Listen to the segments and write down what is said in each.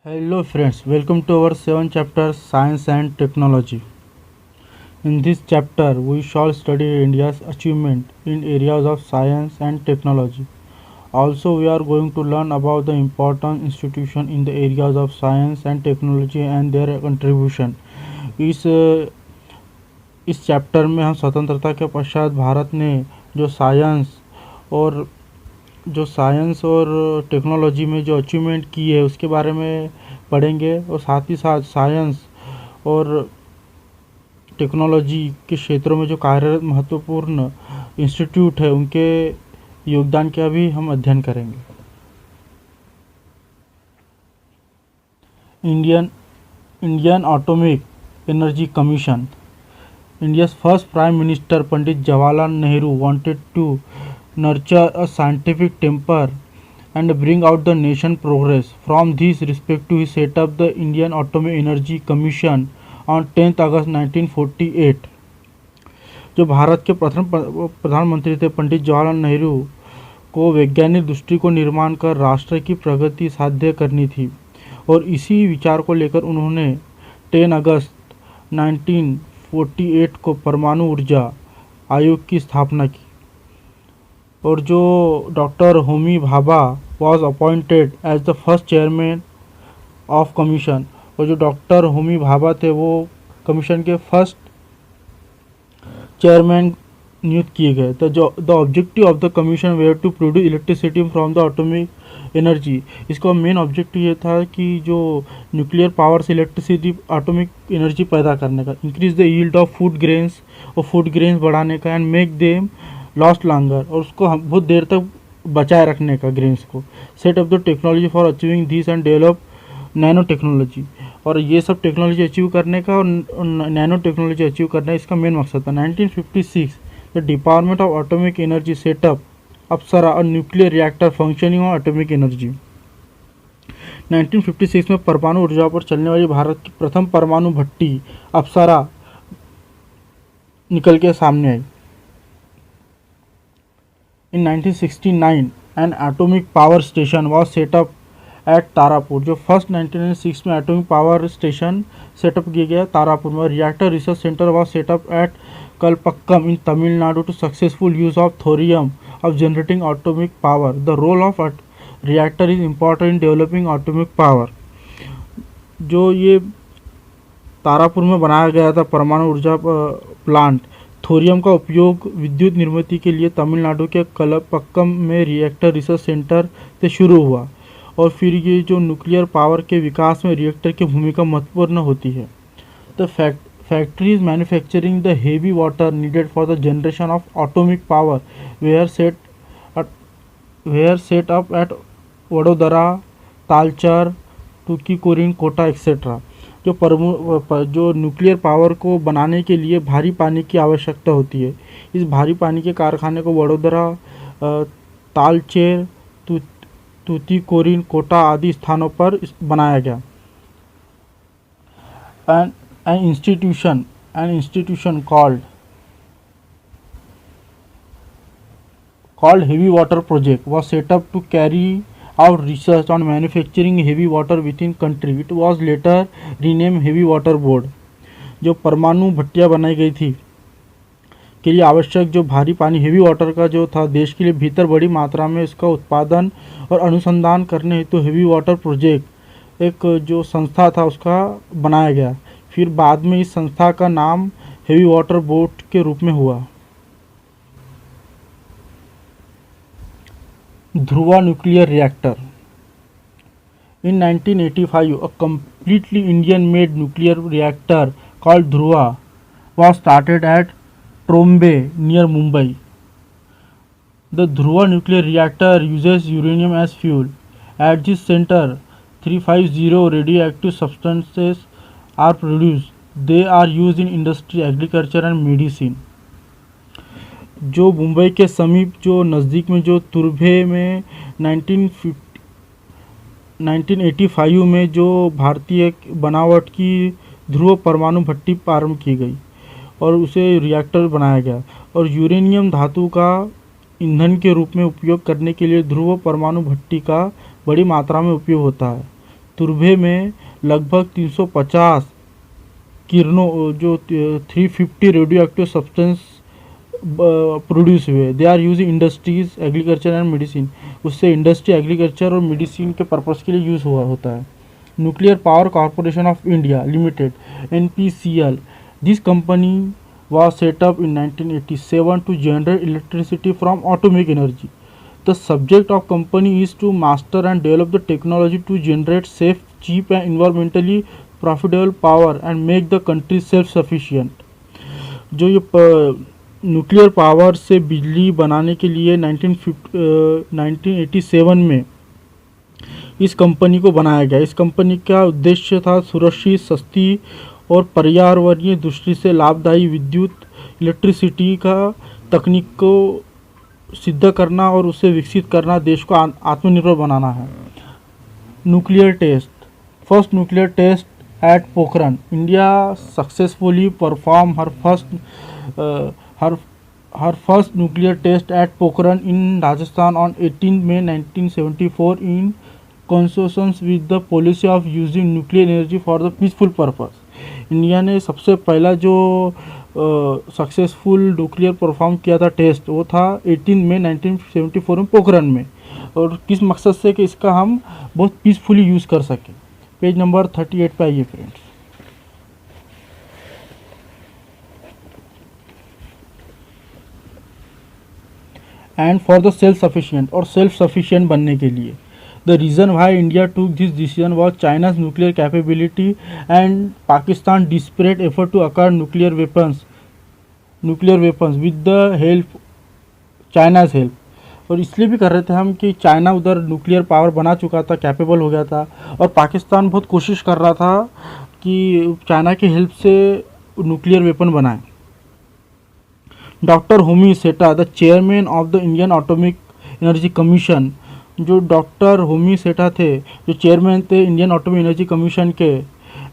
Hello friends, welcome to our 7th chapter Science and Technology. In this chapter, we shall study India's achievement in areas of science and technology. Also, we are going to learn about the important institutions in the areas of science and technology and their contribution. इस इस chapter में हम स्वतंत्रता के पश्चात भारत ने जो और साइंस और टेक्नोलॉजी में जो अचीवमेंट की है उसके बारे में पढ़ेंगे और साथ ही साथ साइंस और टेक्नोलॉजी के क्षेत्रों में जो कार्यरत महत्वपूर्ण इंस्टीट्यूट है उनके योगदान का भी हम अध्ययन करेंगे। Indian atomic energy commission. India's first Prime Minister Pandit Jawaharlal Nehru wanted to nurture a scientific temper and bring out the nation progress. From this perspective, he set up the Indian Atomic Energy Commission on 10th August 1948. जो भारत के प्रथम प्रधानमंत्री थे पंडित जवाहरलाल नेहरू को वैज्ञानिक दृष्टिकोण निर्माण कर राष्ट्र की प्रगति साध्य करनी थी और इसी विचार को लेकर उन्होंने 10 अगस्त 1948 को परमाणु ऊर्जा आयोग की स्थापना की और जो doctor Homi Bhabha was appointed as the first chairman of commission और जो डॉक्टर होमी भाभा थे वो कमीशन के फर्स्ट चेयरमैन नियुक्त किए गए। The objective of the commission were to produce electricity from the atomic energy. इसका मेन ऑब्जेक्टिव ये था कि जो न्यूक्लियर पावर से इलेक्ट्रिसिटी एटॉमिक एनर्जी पैदा करने का, increase the yield of food grains और फूड ग्रेन्स बढ़ाने का and make them last longer और उसको बहुत देर तक बचाए रखने का ग्रेन्स को। Set up the technology for achieving this and develop nano technology और ये सब टेक्नोलॉजी अचीव करने का और नैनो टेक्नोलॉजी अचीव करना इसका मेन मकसद था। 1956 the department of atomic energy set up Apsara और nuclear reactor functioning of atomic energy. 1956 में परमाणु ऊर्जा पर चलने वाली भारत की प्रथम परमाणु भट्टी अप्सरा निकल के सामने आई। In 1969 an atomic power station was setup at Tarapur. जो फर्स्ट 1996 में एटॉमिक पावर स्टेशन सेटअप किया गया तारापुर में। Reactor research centre was setup at Kalpakkam in Tamil Nadu to successful use of thorium of generating atomic power. The role of reactor is important in developing atomic power. जो ये तारापुर में बनाया गया था परमाणु ऊर्जा प्लांट, थोरियम का उपयोग विद्युत निर्मित के लिए तमिलनाडु के कलपक्कम में रिएक्टर रिसर्च सेंटर से शुरू हुआ और फिर ये जो न्यूक्लियर पावर के विकास में रिएक्टर की भूमिका महत्वपूर्ण होती है। The factories manufacturing the heavy water needed for the generation of atomic power were set up at Vadodara, Talcher, Tuticorin, Kota etcetera. जो न्यूक्लियर पावर को बनाने के लिए भारी पानी की आवश्यकता होती है, इस भारी पानी के कारखाने को वडोदरा, तालचेर, टुतीकोरिन, कोटा आदि स्थानों पर बनाया गया। An institution called Heavy Water Project was set up to carry out research on manufacturing heavy water within country. It was later renamed Heavy Water Board. जो परमाणु भट्टियाँ बनाई गई थी के लिए आवश्यक जो भारी पानी हेवी वाटर का जो था देश के लिए भीतर बड़ी मात्रा में इसका उत्पादन और अनुसंधान करने हेतु तो हेवी वाटर प्रोजेक्ट एक जो संस्था था उसका बनाया गया। फिर बाद में इस संस्था का नाम हेवी वाटर बोर्ड के रूप में हुआ। Dhruva nuclear reactor. In 1985 a completely Indian made nuclear reactor called Dhruva was started at Trombay near Mumbai. The Dhruva nuclear reactor uses uranium as fuel. At this center 350 radioactive substances are produced. They are used in industry, agriculture and medicine. जो मुंबई के समीप जो नज़दीक में जो तुर्भे में 1985 में जो भारतीय बनावट की ध्रुव परमाणु भट्टी प्रारंभ की गई और उसे रिएक्टर बनाया गया और यूरेनियम धातु का ईंधन के रूप में उपयोग करने के लिए ध्रुव परमाणु भट्टी का बड़ी मात्रा में उपयोग होता है। तुर्भे में लगभग 350 किरणों जो 350 रेडियो एक्टिव सब्सटेंस प्रोड्यूस हुए। They are use industries, agriculture and medicine. उससे इंडस्ट्री, एग्रीकल्चर और मेडिसिन के पर्पज़ के लिए यूज़ हुआ होता है। Nuclear power corporation of India limited, NPCL, this company was set up in 1987 to generate electricity from atomic energy. The subject of company is to master and develop the technology to generate safe, cheap and environmentally profitable power and make the country self-sufficient. जो ये nuclear power से बिजली बनाने के लिए 1987 में इस company को बनाया गया। इस कंपनी का उद्देश्य था सुरक्षित, सस्ती और पर्यावरणीय दृष्टि से लाभदायी विद्युत इलेक्ट्रिसिटी का तकनीक को सिद्ध करना और उसे विकसित करना, देश को आत्मनिर्भर बनाना है। Nuclear test, first nuclear test at Pokhran, India successfully perform her first nuclear test at Pokhran in Rajasthan on 18 May 1974 in consortium with the policy of using nuclear energy for the peaceful purpose. India ने सबसे पहला जो successful nuclear perform किया था test, वो था 18 May 1974 में पोखरण में। और किस मकसद से कि इसका हम बहुत पीसफुली यूज़ कर सकें। पेज नंबर 38 पे आइए friends. And for the self sufficient, और सेल्फ सफिशिएंट बनने के लिए। The reason why India took this decision was China's nuclear capability and Pakistan's desperate effort to acquire nuclear weapons with the help China's help। और इसलिए भी कर रहे थे हम कि चाइना उधर न्यूक्लियर पावर बना चुका था, कैपेबल हो गया था, और पाकिस्तान बहुत कोशिश कर रहा था कि चाइना की हेल्प से न्यूक्लियर वेपन बनाए। Doctor Homi Sethna, the chairman of the Indian atomic energy commission, जो डॉक्टर होमी सेठा थे, जो चेयरमैन थे इंडियन एटॉमिक एनर्जी कमीशन के,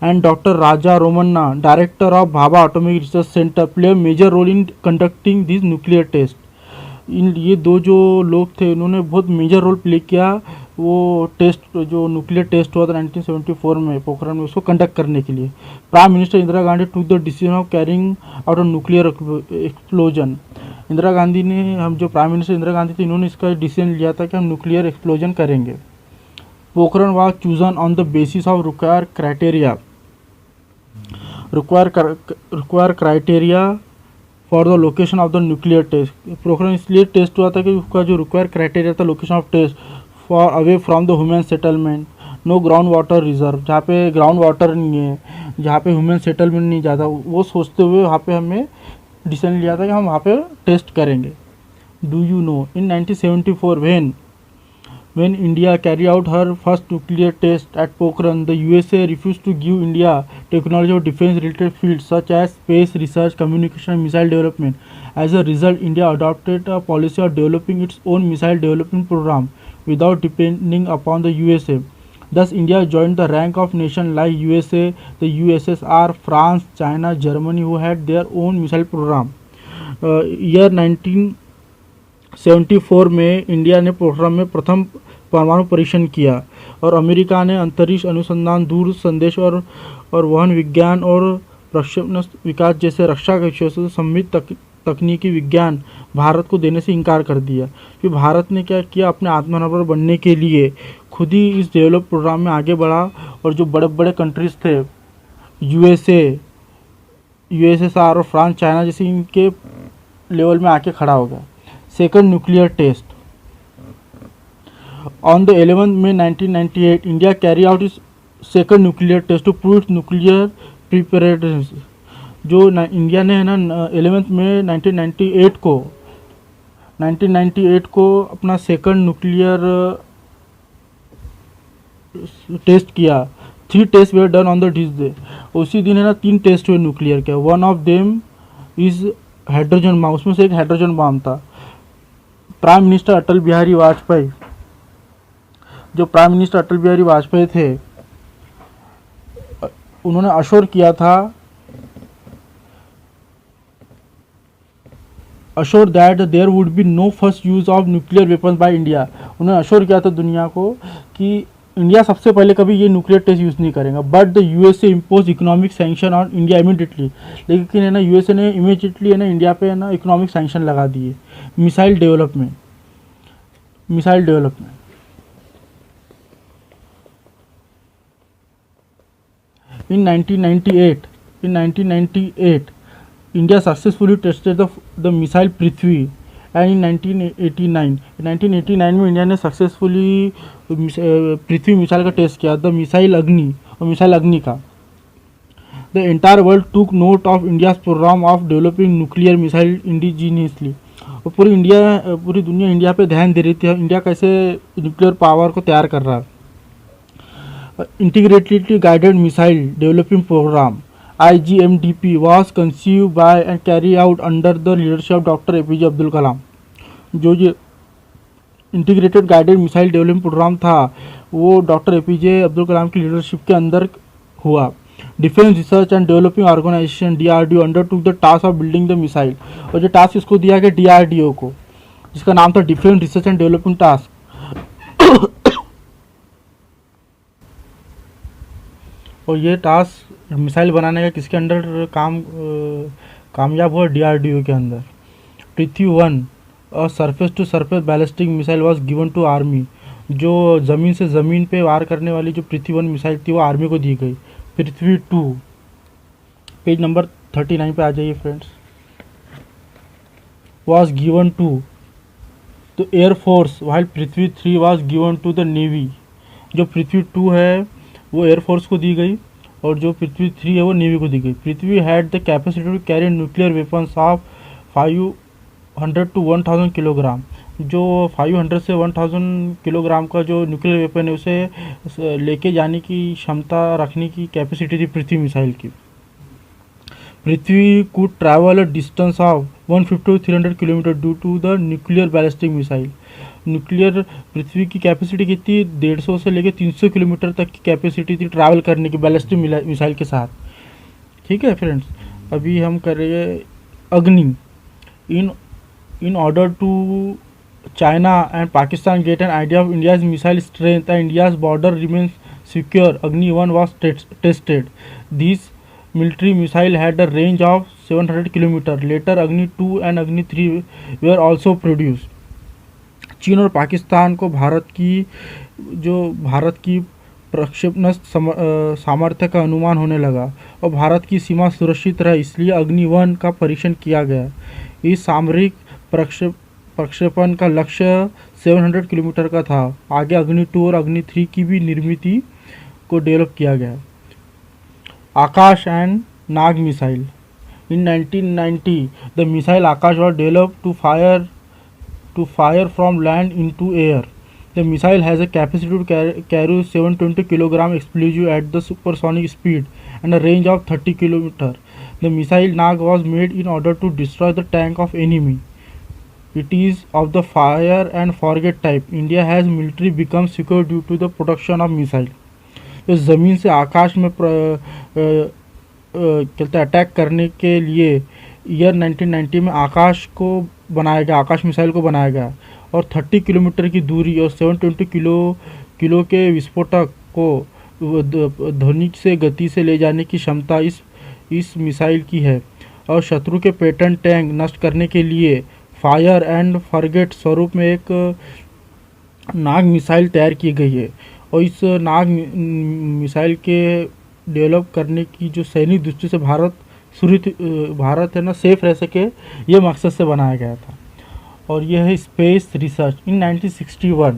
and doctor Raja Ramanna, director of Bhabha atomic research centre, play major role in conducting this nuclear test. इन ये दो जो लोग थे, उन्होंने बहुत मेजर रोल प्ले किया वो टेस्ट, जो न्यूक्लियर टेस्ट हुआ था 1974 में पोखरण में, उसको कंडक्ट करने के लिए। Prime minister Indira Gandhi took the decision of carrying out a nuclear explosion. Indira Gandhi ने, हम जो प्राइम मिनिस्टर इंदिरा गांधी थी, इन्होंने इसका डिसीजन लिया था कि हम न्यूक्लियर एक्सप्लोजन करेंगे। Pokhran was chosen on the basis of require criteria for the location of the nuclear test. Pokhran इसलिए टेस्ट हुआ था कि उसका जो रिक्वायर क्राइटेरिया था location of test, far away from the human settlement, no ground water reserve, जहाँ पे ground water नहीं है, जहाँ पे ह्यूमन सेटलमेंट नहीं जाता, वो सोचते हुए वहाँ पे हमें डिसीजन लिया था कि हम वहाँ पे टेस्ट करेंगे। Do you know in 1974 when India carried out her first nuclear test at Pokhran, the USA refused to give India technology of defense related fields such as space research, communication and missile development. As a result, India adopted a policy of developing its own missile development program without depending upon the USA. Thus, India joined the rank of nations like USA, the USSR, France, China, Germany, who had their own missile program. Year 1974 में India ने पोखरण में प्रथम परमाणु परीक्षण किया, और America ने अंतरिक्ष अनुसंधान, दूर संदेश और वहन विज्ञान और प्रक्षेपण विकास जैसे रक्षा के क्षेत्र से संबंधित तकनीकी विज्ञान भारत को देने से इनकार कर दिया। फिर भारत ने क्या किया, अपने आत्मनिर्भर बनने के लिए खुद ही इस डेवलप प्रोग्राम में आगे बढ़ा, और जो बड़े बड़े कंट्रीज थे, USA, USSR और फ्रांस, चाइना जैसे, इनके लेवल में आके खड़ा हो गया। Second nuclear test, on the 11th May 1998 India carried out its second nuclear test to prove its nuclear preparedness। जो इंडिया ने है ना 11 मई 1998 को अपना सेकंड न्यूक्लियर टेस्ट किया। 3 test were done on the this day. उसी दिन है ना 3 टेस्ट हुए न्यूक्लियर के। One of them is hydrogen bomb, उसमें से एक हाइड्रोजन बम था। प्राइम मिनिस्टर अटल बिहारी वाजपेयी, जो प्राइम मिनिस्टर अटल बिहारी वाजपेयी थे, उन्होंने अश्योर किया था, assure that there would be no first use of nuclear weapons by India. उन्होंने अश्योर किया था दुनिया को कि इंडिया सबसे पहले कभी ये न्यूक्लियर टेस्ट यूज़ नहीं करेगा, but the USA impose economic sanction on India immediately. लेकिन है ना यूएसए ने इमीडिएटली है ना इंडिया पे है ना इकोनॉमिक सैंक्शन लगा दिए missile development. In 1998, India successfully tested the missile Prithvi, and in 1989 में इंडिया ने सक्सेसफुली पृथ्वी मिसाइल का टेस्ट किया, द मिसाइल अग्नि और मिसाइल अग्नि का। The entire world took note of India's programme of developing nuclear missile indigenously. और पूरी दुनिया India पे ध्यान दे रही थी, इंडिया कैसे न्यूक्लियर पावर को तैयार कर रहा है। Integrated Guided Missile Developing Program IGMDP was conceived by and carried out under the leadership of Dr. APJ Abdul Kalam. जो ये integrated guided missile development programme था वो डॉक्टर एपीजे अब्दुल कलाम की लीडरशिप के अंदर हुआ। Defence research and developing organisation DRDO undertook the task of building the missile. और जो टास्क इसको दिया गया DRDO को, जिसका नाम था defence research and development task. और ये टास्क मिसाइल बनाने का किसके अंडर कामयाब हुआ? DRDO के अंदर। पृथ्वी 1 और surface to surface ballistic missile was given to army. जो ज़मीन से ज़मीन पे वार करने वाली जो पृथ्वी 1 मिसाइल थी वो आर्मी को दी गई। पृथ्वी 2 पेज नंबर 39 पे आ जाइए friends. Was given to the air force while Prithvi 3 was given to the navy. जो पृथ्वी 2 है वो एयरफोर्स को दी गई और जो पृथ्वी 3 है वो नेवी को दी गई। Prithvi had the capacity to carry nuclear weapons of 500 to 1000 kilogram. जो 500 से 1000 किलोग्राम का जो न्यूक्लियर वेपन है उसे लेके जाने की क्षमता रखने की कैपेसिटी थी पृथ्वी मिसाइल की। Prithvi could travel a distance of 150 to 300 kilometre due to the nuclear ballistic missile. Nuclear Prithvi की कैपेसिटी कितनी? 150 से लेकर 300 किलोमीटर तक की कैपेसिटी थी ट्रैवल करने की बैलिस्टिक मिसाइल के साथ। ठीक है फ्रेंड्स, अभी हम कर रहे हैं Agni. In order to China and Pakistan get an idea of India's missile strength and India's border remains secure, Agni 1 was tested. This military missile had a range of 700 km. Later Agni 2 and Agni 3 were also produced. चीन और पाकिस्तान को भारत की प्रक्षेपण सामर्थ्य का अनुमान होने लगा और भारत की सीमा सुरक्षित रहा, इसलिए अग्नि 1 का परीक्षण किया गया। इस सामरिक प्रक्षेपण का लक्ष्य 700 किलोमीटर का था। आगे अग्नि 2 और अग्नि 3 की भी निर्मित को डेवलप किया गया। Akash and Nag missile. In 1990, the missile Akash was developed to fire from land into air. The missile has a capacity to carry 720 kg explosive at the supersonic speed and a range of 30 km. The missile Nag was made in order to destroy the tank of enemy. It is of the fire and forget type. India has military become secure due to the production of missile. तो ज़मीन से आकाश में कहते attack करने के लिए year 1990 में आकाश को बनाया गया, आकाश मिसाइल को बनाया गया और 30 किलोमीटर की दूरी और 720 किलो के विस्फोटक को ध्वनि से गति से ले जाने की क्षमता इस मिसाइल की है। और शत्रु के पेटर्न टैंक नष्ट करने के लिए फायर एंड फॉरगेट स्वरूप में एक नाग मिसाइल तैयार की गई है। और इस नाग मिसाइल के डेवलप करने की जो सैनिक दृष्टि से भारत है ना सेफ रह सके, ये मकसद से बनाया गया था। और यह है space research. In 1961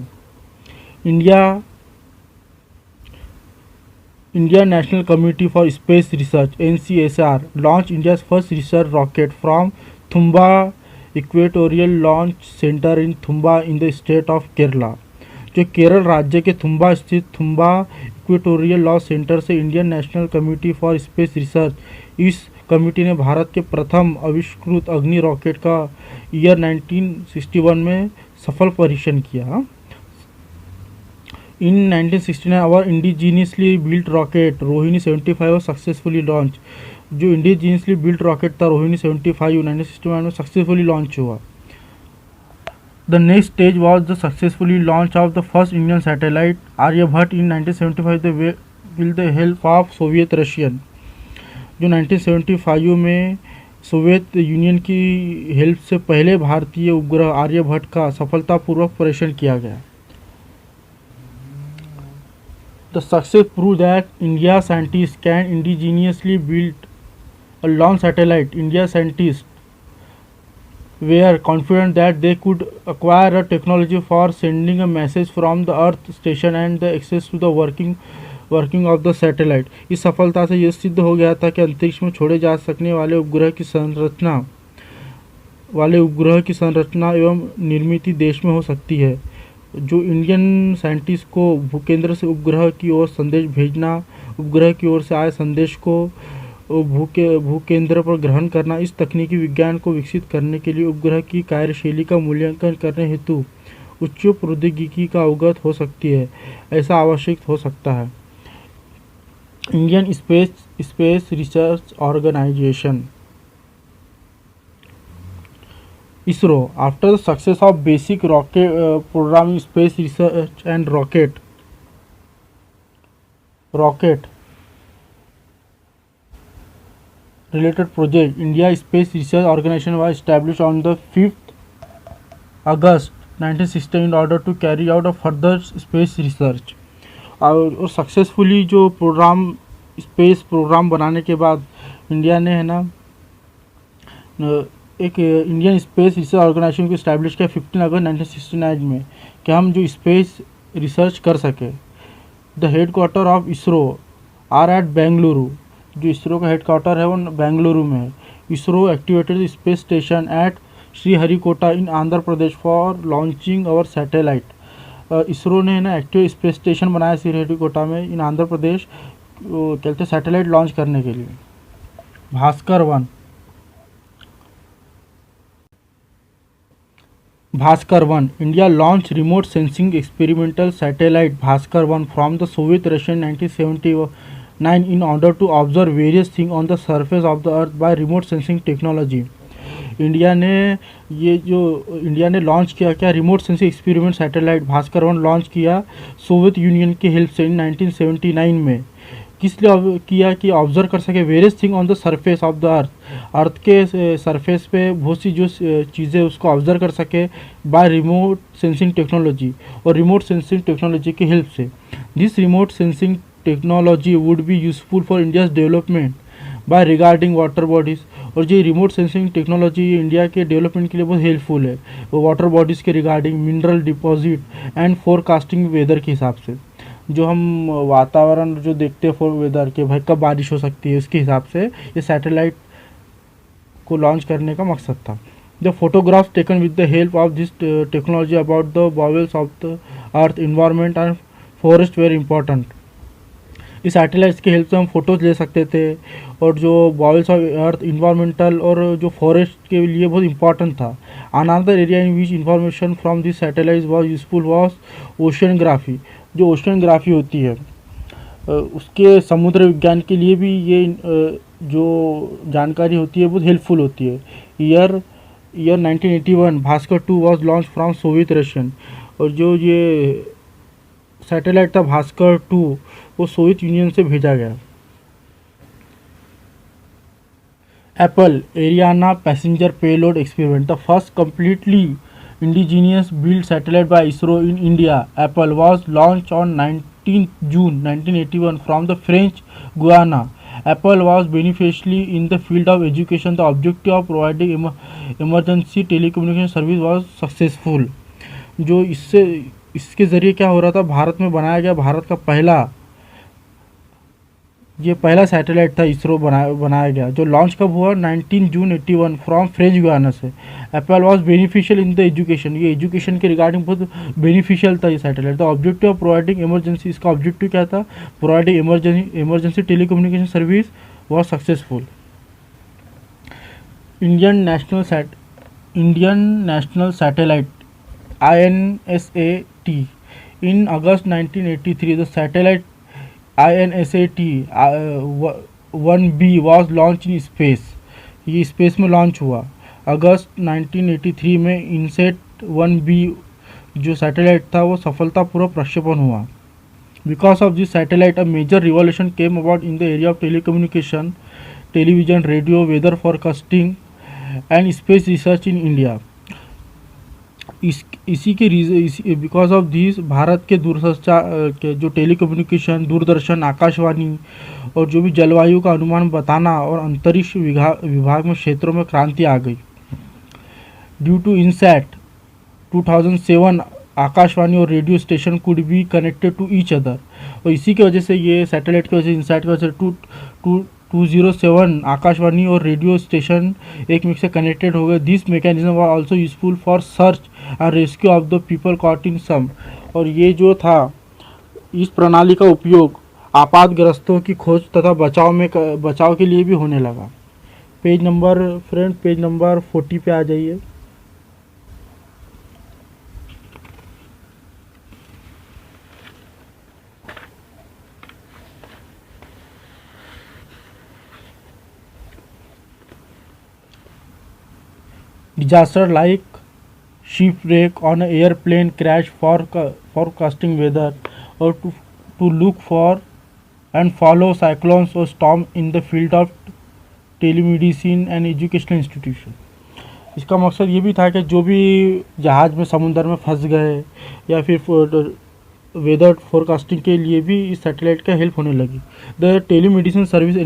India national committee for space research NCSR launch India's first research rocket from Thumba equatorial launch centre in Thumba in the state of Kerala. जो केरल राज्य के थुम्बा स्थित थुम्बा इक्वेटोरियल लॉन्च सेंटर से Indian national committee for space research, इस committee ने भारत के प्रथम आविष्कृत अग्नि रॉकेट का ईयर 1961 में सफल परीक्षण किया। In 1969 our indigenously built rocket Rohini 75 successfully launch. जो इंडिजीनियसली बिल्ट रॉकेट था रोहिणी 75 1961 में सक्सेसफुली लॉन्च हुआ। The next stage was the successfully launch of the first Indian satellite Aryabhat in 1975 with the help of Soviet Russian, जो 1975 में Soviet union की help से पहले भारतीय उपग्रह आर्यभट्ट का सफलतापूर्वक परीक्षण किया गया. The success proved that India scientists can indigenously build a launch satellite. India scientists were confident that they could acquire a technology for sending a message from the Earth station and the access to the working of the satellite. इस सफलता से यह सिद्ध हो गया था कि अंतरिक्ष में छोड़े जा सकने वाले उपग्रह की संरचना एवं निर्मित देश में हो सकती है. जो इंडियन साइंटिस्ट को भूकेंद्र से उपग्रह की ओर संदेश भेजना, उपग्रह की ओर से आए संदेश को भूकेंद्र पर ग्रहण करना, इस तकनीकी विज्ञान को विकसित करने के लिए उपग्रह की कार्यशैली का मूल्यांकन करने हेतु उच्च प्रौद्योगिकी का अवगत हो सकती है, ऐसा आवश्यक हो सकता है. Indian space research organisation ISRO, after the success of basic rocket programming, space research and rocket related project, India Space Research Organization was established on the 5th August 1960 in order to carry out a further space research. और successfully जो space programme बनाने के बाद India ने है ना एक Indian space research organisation को इस्टेब्लिश किया 15 अगस्त 1969 में कि हम जो स्पेस रिसर्च कर सके. The headquarter of ISRO are at Bengaluru, जो इसरो का हेड क्वार्टर है वो बेंगलुरु में है. ISRO activated space station at Sriharikota in Andhra Pradesh for launching our satellite. ISRO ने ना एक्टिव स्पेस स्टेशन बनाया श्रीहरिकोटा में इन आंध्र प्रदेश, कहते सैटेलाइट लॉन्च करने के लिए. Bhaskar 1 India launch remote sensing experimental satellite Bhaskar 1 from the Soviet Russian 1979 in order to observe various things on the surface of the earth by remote sensing technology. India ने launch किया क्या remote sensing experiment satellite Bhaskar 1 launch किया Soviet union की help से 1979 में. किस लिए किया कि ऑब्जर्व कर सके various thing on the surface of the अर्थ के सरफेस पे बहुत सी जो चीज़ें उसको ऑब्जर्व कर सके बाय रिमोट सेंसिंग टेक्नोलॉजी, और रिमोट सेंसिंग टेक्नोलॉजी की हेल्प से. This remote sensing technology would be useful for India's development by regarding water bodies. और जो रिमोट सेंसिंग टेक्नोलॉजी इंडिया के डेवलपमेंट के लिए बहुत हेल्पफुल है वाटर बॉडीज़ के regarding, mineral deposit and forecasting weather के हिसाब से. जो हम वातावरण जो देखते हैं फॉर वेदर के भाई कब बारिश हो सकती है, उसके हिसाब से ये सैटेलाइट को लॉन्च करने का मकसद था. The photographs taken with the help of this technology about the bowels of the earth environment and forest were important. इस सैटेलाइट्स की हेल्प से हम फोटोज ले सकते थे, और जो बॉवेल्स ऑफ अर्थ इन्वायरमेंटल और जो फॉरेस्ट के लिए बहुत इंपॉर्टेंट था. Another area in which information from this satellites was useful was oceanography. जो ओशियनग्राफी होती है उसके समुद्र विज्ञान के लिए भी ये जो जानकारी होती है बहुत हेल्पफुल होती है. Year 1981 Bhaskar 2 was launch from Soviet Russian. और जो ये सैटेलाइट था भास्कर 2 वो सोवियत यूनियन से भेजा गया. Apple Ariana passenger payload experiment, the first completely indigenous built satellite by ISRO in India, Apple, was launched on 19th June 1981 from the French Guiana. Apple was beneficially in the field of education. The objective of providing emergency telecommunication service was successful. जो इसके ज़रिए क्या हो रहा था, भारत में बनाया गया भारत का पहला सैटेलाइट था इसरो बनाया गया, जो लॉन्च कब हुआ 19 जून 81 फ्रॉम फ्रेंच गुयाना से. Apple was beneficial in the education, ये एजुकेशन के रिगार्डिंग बहुत बेनिफिशियल था ये satellite. The objective of providing emergency, इसका ऑब्जेक्टिव क्या था, providing emergency telecommunication service was successful. Indian national satellite INSAT in August 1983 the satellite INSAT 1B was launched in space. ये space में launch हुआ अगस्त 1983 में. इनसेट 1B जो सैटेलाइट था वो सफलतापूर्वक प्रक्षेपण हुआ। Because of this satellite a major revolution came about in the area of telecommunication, television, radio, weather forecasting and space research in India. इसी के बिकॉज ऑफ दिस भारत के दूरसंचार के जो टेलीकम्युनिकेशन, दूरदर्शन, आकाशवाणी और जो भी जलवायु का अनुमान बताना और अंतरिक्ष विभाग में क्षेत्रों में क्रांति आ गई। ड्यू टू इनसैट 2007 आकाशवाणी और radio station could be connected to each other. और इसी की वजह से, ये सैटेलाइट की वजह से, इनसैट की वजह से 207 आकाशवाणी और रेडियो स्टेशन एक में से कनेक्टेड हो गए। This mechanism was also useful for search and rescue of the people caught in some. और ये जो था, इस प्रणाली का उपयोग आपातग्रस्तों की खोज तथा बचाव के लिए भी होने लगा। पेज नंबर 40 पे आ जाइए। Disaster like shipwreck on an airplane crash, forecasting weather, or to look for and follow cyclones or storm in the field of telemedicine and educational institution। इसका मकसद ये भी था कि जो भी जहाज़ में समुद्र में फंस गए या फिर वेदर फोरकास्टिंग के लिए भी इस सैटेलाइट का हेल्प होने लगी। The telemedicine service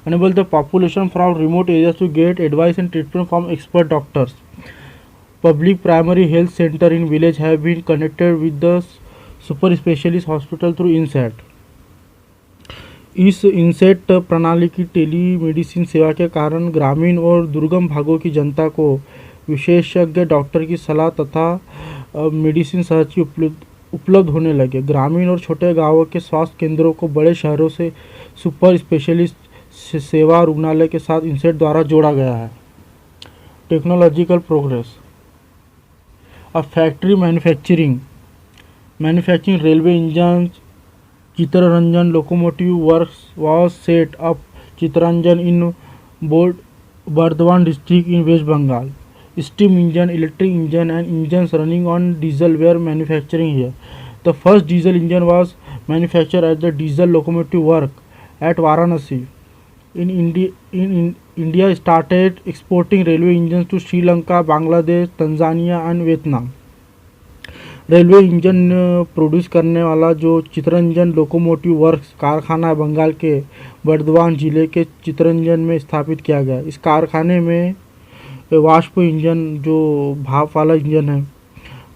enable the population from remote areas to get advice and treatment from expert doctors. Public primary health center in village have been connected with the super specialist hospital through INSAT। इस INSAT प्रणाली की telemedicine सेवा के कारण ग्रामीण और दुर्गम भागों की जनता को विशेषज्ञ डॉक्टर की सलाह तथा मेडिसिन सहज उपलब्ध होने लगे। ग्रामीण और छोटे गांवों के स्वास्थ्य केंद्रों को बड़े शहरों से सुपर स्पेशलिस्ट सेवा रुग्णालय के साथ इंसेट द्वारा जोड़ा गया है। Technological progress. अब factory manufacturing railway engine, Chittaranjan locomotive works was set up Chittaranjan in Burdwan district in West Bengal. Steam engine, electric engine and engine running on diesel were manufacturing here. The first diesel engine was manufactured at the diesel locomotive work at Varanasi. In India started exporting railway engines to Sri Lanka, Bangladesh, Tanzania and Vietnam। Railway engine produce करने वाला जो Chitraranjan locomotive works कारखाना बंगाल के बर्दवान जिले के चित्ररंजन में स्थापित किया गया। इस कारखाने में वाष्प इंजन जो भाप वाला इंजन है,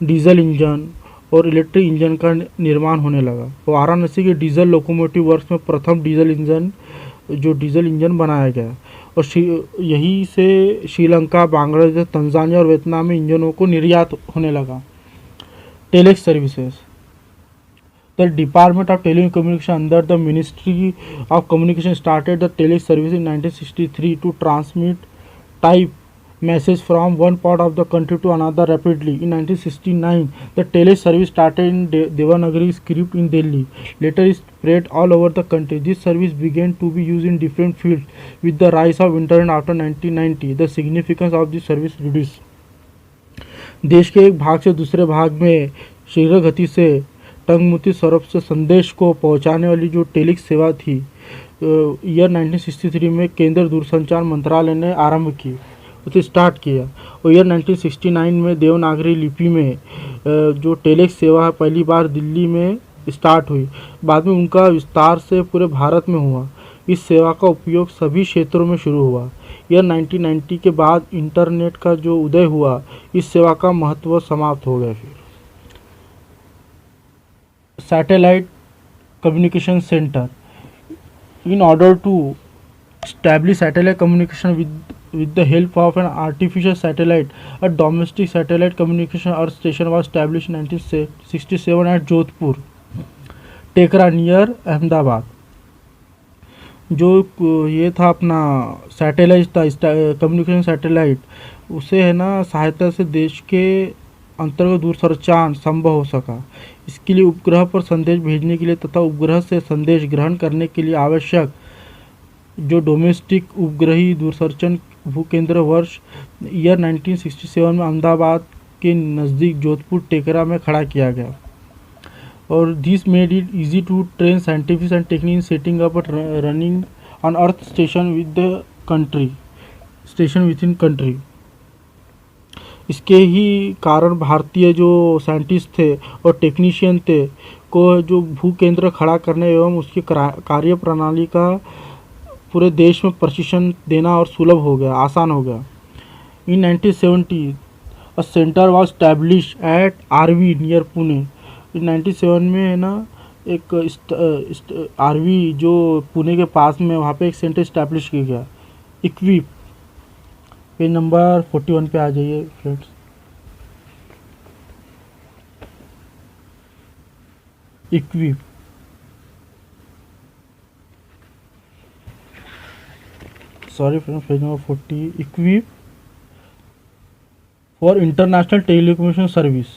डीजल इंजन और इलेक्ट्रिक इंजन का निर्माण होने लगा। वाराणसी के डीजल लोकोमोटिव वर्क्स में प्रथम डीजल इंजन बनाया गया और यहीं से श्रीलंका, बांग्लादेश, तंजानिया और वियतनाम में इंजनों को निर्यात होने लगा। Telex services. The department of telecommunication under the ministry of communication started the telex service in 1963 to transmit type message from one part of the country to another rapidly. In 1969, the telex service started in Devanagari script in Delhi. Later it spread all over the country. This service began to be used in different fields. With the rise of internet after 1990, the significance of this service reduced. देश के एक भाग से दूसरे भाग में शीघ्र गति से टंगमुती स्वरूप से संदेश को पहुंचाने वाली जो टेलिक्स सेवा थी, ईयर 1963 में केंद्रीय दूरसंचार मंत्रालय ने आरंभ की, उसे स्टार्ट किया। और ईयर 1969 में देवनागरी लिपि में जो टेलेक्स सेवा है पहली बार दिल्ली में स्टार्ट हुई। बाद में उनका विस्तार से पूरे भारत में हुआ। इस सेवा का उपयोग सभी क्षेत्रों में शुरू हुआ। ईयर 1990 के बाद इंटरनेट का जो उदय हुआ, इस सेवा का महत्व समाप्त हो गया। फिर satellite communication centre. In order to establish satellite communication with the help of an artificial satellite, a domestic satellite communication earth station was established in 1967 at Jodhpur, Tekra near Ahmedabad. जो ये था अपना सैटेलाइट था, कम्युनिकेशन सैटेलाइट, उसे है ना सहायता से देश के अंतर्गत दूरसंचार संभव हो सका। इसके लिए उपग्रह पर संदेश भेजने के लिए तथा उपग्रह से संदेश ग्रहण करने के लिए आवश्यक जो डोमेस्टिक उपग्रही दूरसंचार भूकेंद्र वर्ष ईयर 1967 में अहमदाबाद के नज़दीक जोधपुर टेकरा में खड़ा किया गया। और this made it easy to train scientific and technic setting up running on earth station within country. इसके ही कारण भारतीय जो साइंटिस्ट थे और टेक्नीशियन थे को जो भू केंद्र खड़ा करने एवं उसकी कार्य प्रणाली का पूरे देश में प्रशिक्षण देना और सुलभ हो गया, आसान हो गया। In 1970 a centre was establish at Arvi near Pune. In 97 में है ना एक आरवी जो पुणे के पास में, वहाँ पे एक सेंटर स्टैब्लिश किया गया। इक्विप, पेज नंबर 41 पे आ जाइए friends. Equip sorry friends, page number 40। Equip for international telecommunication service.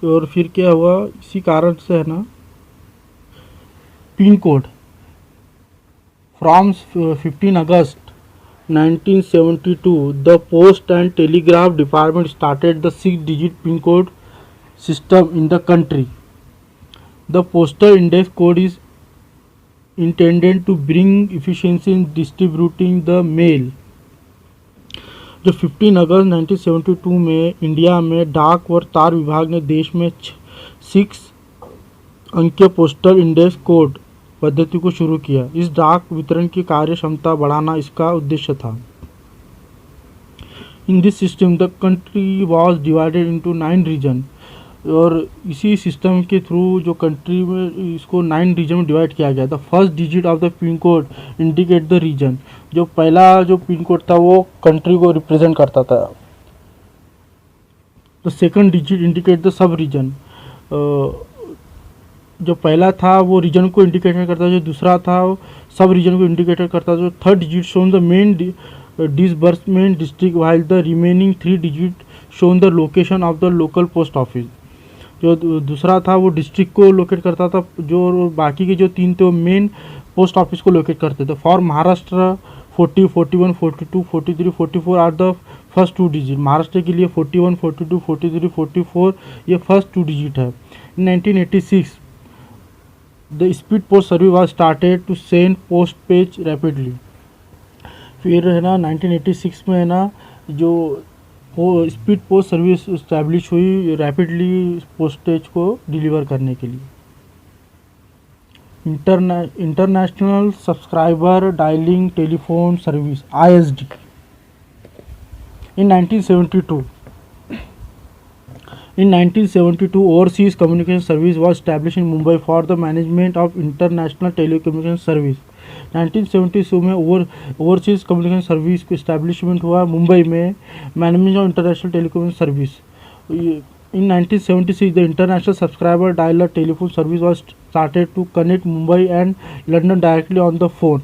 और फिर क्या हुआ, इसी कारण से है ना pin code from 15 August 1972 the post and telegraph department started the 6-digit pin code system in the country. The postal index code is intended to bring efficiency in distributing the mail. जो 15 अगस्त 1972 में India में डाक और तार विभाग ने देश में 6 अंकीय पोस्टल इंडेक्स कोड पद्धति को शुरू किया। इस डाक वितरण की कार्य क्षमता बढ़ाना इसका उद्देश्य था। In this system the country was divided into 9 region. और इसी सिस्टम के थ्रू जो कंट्री में इसको 9 रीजन में डिवाइड किया गया। The first digit of the pin code indicate the region. जो पहला जो पिन कोड था वो कंट्री को रिप्रेजेंट करता था। The second digit indicate the sub region. जो पहला था वो रीजन को इंडिकेट करता था, जो दूसरा था वो सब रीजन को इंडिकेट करता था। जो third digit shown the main disbursement district while the remaining 3 digit shown the location of the local post office. जो दूसरा था वो डिस्ट्रिक्ट को लोकेट करता था, जो बाकी के जो 3 थे वो मेन पोस्ट ऑफिस को लोकेट करते थे। For Maharashtra 40, 41, 42, 43, 44 are the first 2 digit. Maharashtra के लिए 41, 42, 43, 44 ये फर्स्ट 2 डिजिट है। In 1986 the speed post service was started to send post page rapidly. फिर है ना 1986 में है ना जो स्पीड पोस्ट सर्विस इस्टेब्लिश हुई रैपिडली पोस्टेज को डिलीवर करने के लिए। International subscriber dialing telephone service ISD। In 1972 overseas communication service was establish in Mumbai for the management of international telecommunication service. 1972 में ओवरसीज कम्युनिकेशन सर्विस को इस्टेब्लिशमेंट हुआ मुंबई में, management of international telecommunication service. In 1976 the international subscriber dialer telephone service was started to connect Mumbai and London directly on the phone.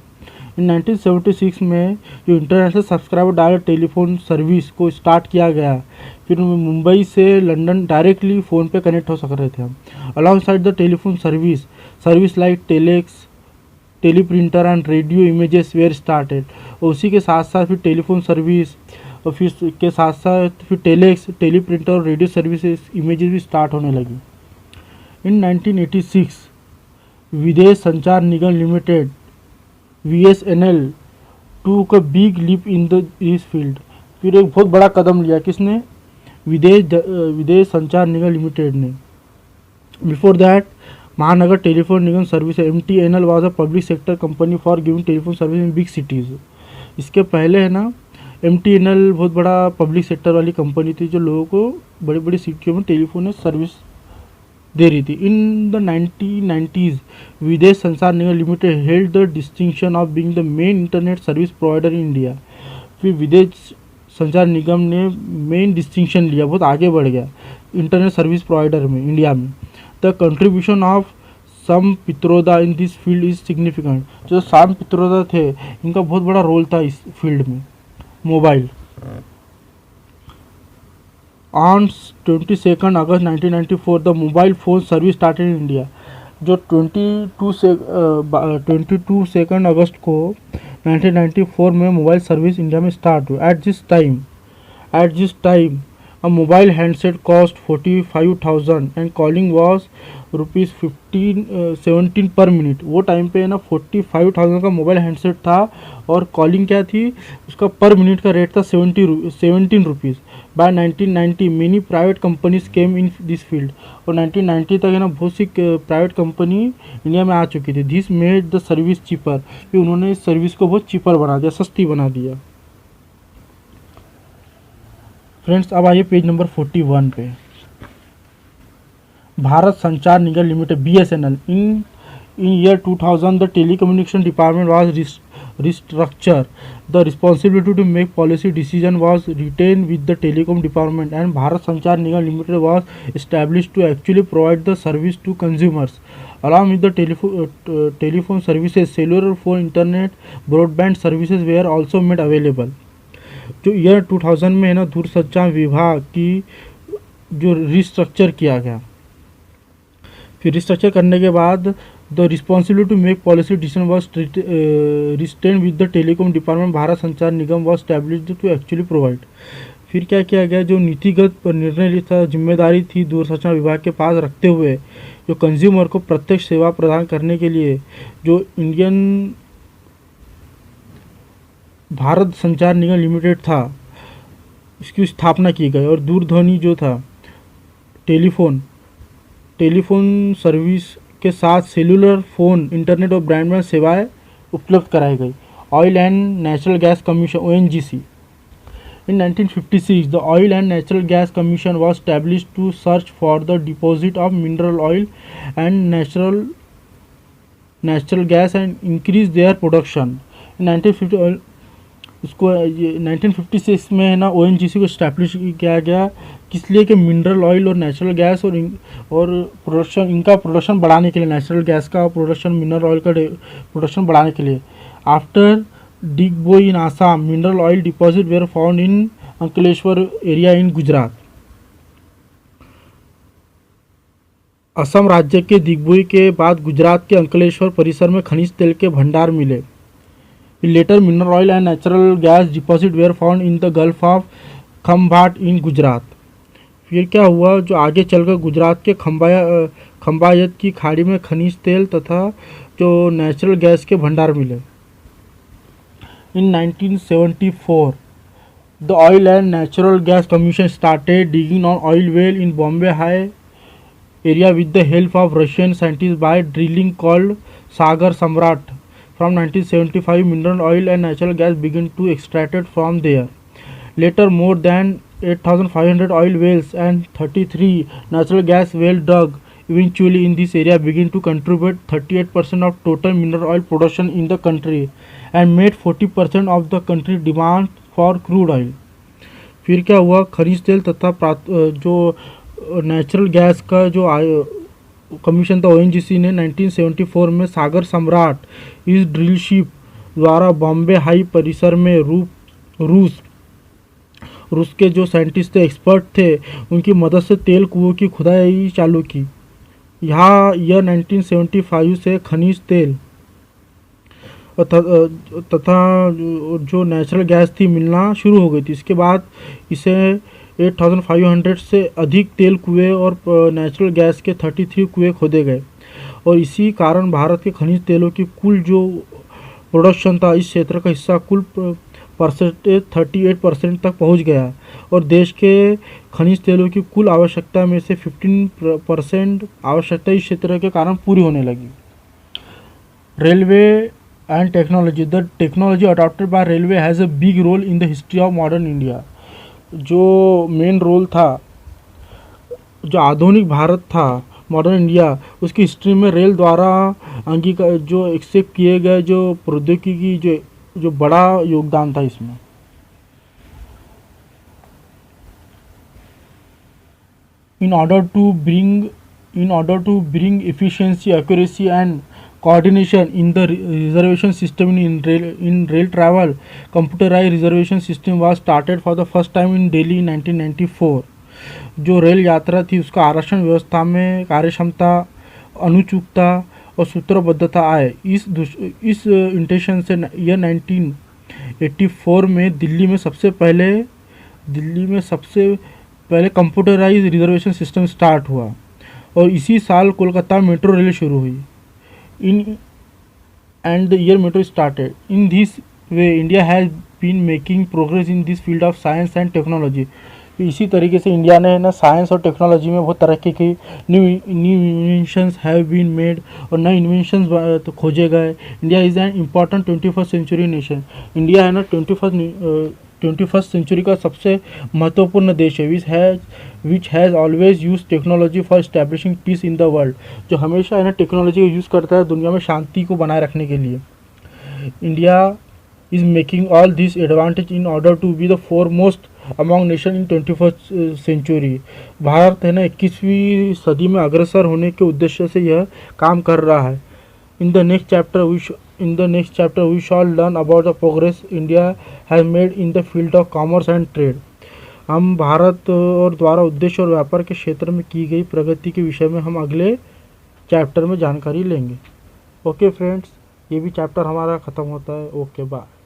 In 1976 में जो international subscriber dialer telephone service को start किया गया, फिर मुंबई से लंदन डायरेक्टली फ़ोन पे connect हो सक रहे थे हम। Alongside the telephone service like telex, teleprinter and radio images were started. और उसी के साथ साथ फिर टेलीफोन सर्विस और फिर के साथ साथ फिर टेलेक्स, टेलीप्रिंटर और रेडियो सर्विसेज इमेजेस भी स्टार्ट होने लगी। इन 1986 विदेश Sanchar Nigam limited VSNL took a big leap in this field. फिर एक बहुत बड़ा कदम लिया किसने, विदेश संचार निगम लिमिटेड ने। Before that Mahanagar telephone Nigam service MTNL was a public sector company for giving telephone service in big cities. इसके पहले है ना MTNL बहुत बड़ा पब्लिक सेक्टर वाली कंपनी थी जो लोगों को बड़ी बड़ी सिटियों में टेलीफोन सर्विस दे रही थी। In the 1990s Videsh Sanchar Nigam limited held the distinction of being the main internet service provider in India. फिर विदेश संचार निगम ने मेन डिस्टिंक्शन लिया, बहुत आगे बढ़ गया इंटरनेट सर्विस प्रोवाइडर में इंडिया में। The contribution of Sam Pitroda in this field is significant. जो साम पित्रोदा थे इनका बहुत बड़ा रोल था इस फील्ड में। Mobile on 22 August 1994 the mobile phone service started in India. जो 22 अगस्त को 1994 में मोबाइल सर्विस इंडिया में स्टार्ट हुआ। At this time At this time, a mobile handset cost 45,000 and calling was rupees 17 पर मिनट। वो टाइम पे ना 45,000 का मोबाइल हैंडसेट था और कॉलिंग क्या थी, उसका पर मिनट का रेट था 17 rupees. By 1990 many private companies came in this field. और 1990 तक है ना बहुत सी प्राइवेट कंपनी इंडिया में आ चुकी थी। This made the service cheaper, फिर उन्होंने इस सर्विस को बहुत चीपर बना दिया, सस्ती बना दिया। फ्रेंड्स अब आइए पेज नंबर 41 पे। Bharat Sanchar Nigam limited BSNL in year 2000 the telecommunication department was restructured. The responsibility to make policy decision was retained with the telecom department and Bharat Sanchar Nigam Limited was established to actually provide the service to consumers. Along with the telephone services, cellular phone, internet, broadband services were also made available. जो year 2000 में है ना दूरसंचार विभाग की जो restructure किया गया, फिर रिस्ट्रक्चर करने के बाद the responsibility to make policy decision was retained with the telecom department Bharat Sanchar Nigam was established to actually provide. फिर क्या किया गया, जो नीतिगत पर निर्णय लेता जिम्मेदारी थी दूरसंचार विभाग के पास रखते हुए जो कंज्यूमर को प्रत्यक्ष सेवा प्रदान करने के लिए जो इंडियन भारत संचार निगम लिमिटेड था इसकी स्थापना की गई। और दूरध्वनि जो था टेलीफोन सर्विस के साथ सेलुलर फ़ोन, इंटरनेट और ब्रॉडबैंड सेवाएं उपलब्ध कराई गई। Oil and natural gas commission ONGC in 1956 the oil and natural gas commission was established to search for the deposit of mineral oil and natural gas and increase their production. In 1950 इसको 1956 में है ना ONGC को establish किया गया, किस लिए कि मिनरल ऑयल और नेचुरल गैस और प्रोडक्शन, इनका प्रोडक्शन बढ़ाने के लिए, नेचुरल गैस का प्रोडक्शन, मिनरल ऑयल का प्रोडक्शन बढ़ाने के लिए। After Digboi in Assam mineral oil deposit were found in Ankleshwar area in Gujarat. Assam राज्य के दिग्बोई के बाद गुजरात के अंकलेश्वर परिसर में खनिज तेल के भंडार मिले। Later mineral oil and natural gas deposit were found in the gulf of Khambhat in Gujarat. फिर क्या हुआ, जो आगे चलकर गुजरात के खम्बायत की खाड़ी में खनिज तेल तथा जो नेचुरल गैस के भंडार मिले। In 1974 the oil and natural gas commission started digging on oil well in Bombay high area with the help of Russian scientist by drilling called Sagar Samrat. From 1975, mineral oil and natural gas began to extracted from there. Later, more than 8,500 oil wells and 33 natural gas wells dug eventually in this area began to contribute 38% of total mineral oil production in the country and made 40% of the country demand for crude oil. फिर क्या हुआ, खनिज तेल तथा जो natural gas का जो commission था ONGC ने 1974 में सागर सम्राट इस ड्रिल शिप द्वारा बॉम्बे हाई परिसर में रूस के जो साइंटिस्ट थे, एक्सपर्ट थे, उनकी मदद से तेल कुओं की खुदाई चालू की। यहाँ यह 1975 से खनिज तेल तथा जो नेचुरल गैस थी मिलना शुरू हो गई थी। इसके बाद इसे 8,500 से अधिक तेल कुएं और नेचुरल गैस के 33 कुएं खोदे गए और इसी कारण भारत के खनिज तेलों की कुल जो प्रोडक्शन था इस क्षेत्र का हिस्सा कुल परसेंटेज 38% तक पहुंच गया और देश के खनिज तेलों की कुल आवश्यकता में से 15% आवश्यकता इस क्षेत्र के कारण पूरी होने लगी। Railway and technology the technology adopted by railway has a big role in the history of modern India. जो मेन रोल था, जो आधुनिक भारत था, मॉडर्न इंडिया, उसकी हिस्ट्री में रेल द्वारा जो एक्सेप्ट किए गए जो प्रौद्योगिकी जो बड़ा योगदान था इसमें। In order to bring efficiency, accuracy and coordination in the reservation system in rail travel, computerized reservation system was started for the first time in Delhi in 1994. जो रेल यात्रा थी उसका आरक्षण व्यवस्था में कार्यक्षमता, अनुचुकता और सूत्रबद्धता आए। इस इंटेंशन से यह 1984 में दिल्ली में सबसे पहले दिल्ली में सबसे पहले कंप्यूटराइज रिजर्वेशन सिस्टम स्टार्ट हुआ और इसी साल कोलकाता मेट्रो रेल शुरू हुई। In end the year metro started in this way India has been making progress in this field of science and technology. इसी तरीके से इंडिया ने ना साइंस और टेक्नोलॉजी में बहुत तरक्की की। New new inventions have been made और नए इन्वेंशंस तो खोजे गए। India is an important 21st century nation. India है ना 21st सेंचुरी का सबसे महत्वपूर्ण देश है। Which has always use technology for establishing peace in the world, जो हमेशा है ना टेक्नोलॉजी का यूज़ करता है दुनिया में शांति को बनाए रखने के लिए। India is making all this advantage in order to be the foremost among nation in 21st century. Bharat है ना 21वीं सदी में अग्रसर होने के उद्देश्य से यह काम कर रहा है। In the next chapter we shall learn about the progress India has made in the field of commerce and trade. हम भारत और द्वारा उद्देश्य और व्यापार के क्षेत्र में की गई प्रगति के विषय में हम अगले चैप्टर में जानकारी लेंगे। ओके फ्रेंड्स, ये भी चैप्टर हमारा ख़त्म होता है। Okay bye.